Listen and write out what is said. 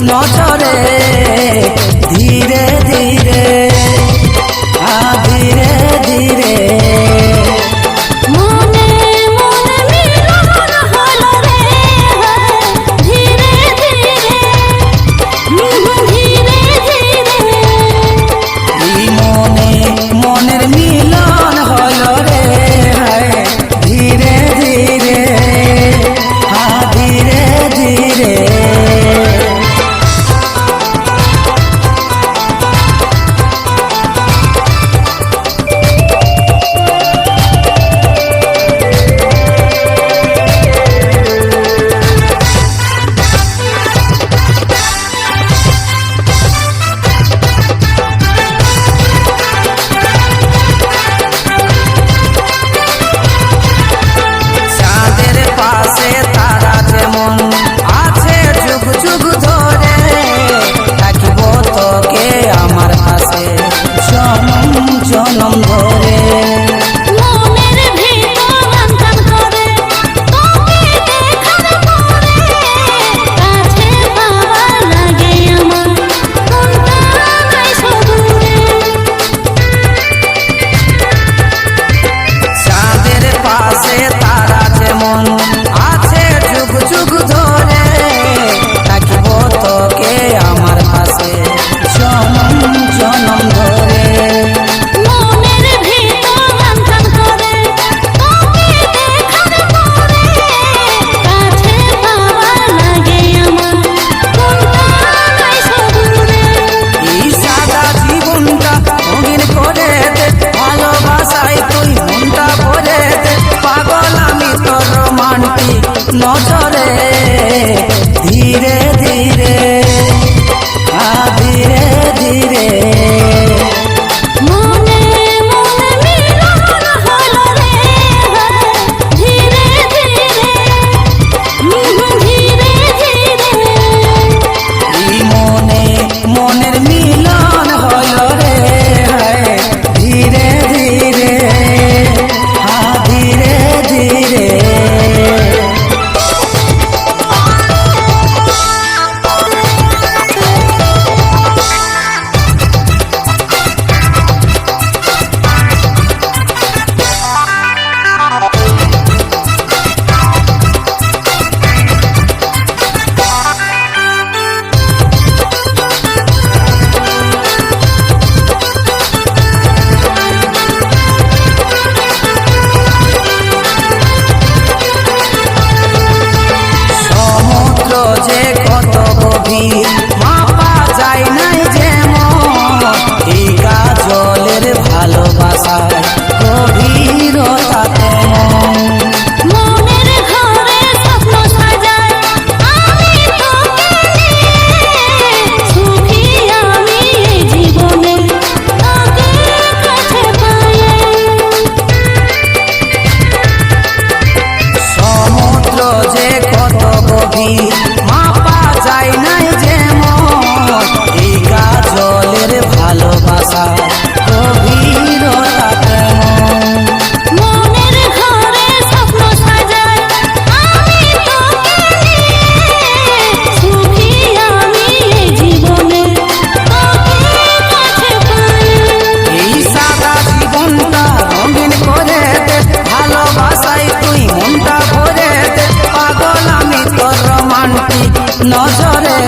নজরে ধীরে ধীরে ধীরে ধীরে মনের মিলন হলো রে ধীরে ধীরে ধীরে ধীরে জনম ধরে চাঁদের পাশে তারা যেমন আছে যুগ যুগ ধরে থাকিব তোকে আমার পাশে জনম জনম ধরে নজরে ধীরে ধীরে ধীরে ধীরে মনের মিলন হলো রে ধীরে ধীরে ধীরে ধীরে যে কত গভীর মাপা যায় নাই যেমন এই কাজলের ভালোবাসায় গভীরতা তেমন সমুদ্র যে কত গভীর মাপা যায় নাই যেমন এই কাজলের ভালোবাসা গভীরতা তেমন এই সাদা জীবনটা রঙিন করে দে ভালোবাসায় তুই মনটা ভরে দে পাগল আমি তোর রোমান্টিক নজরে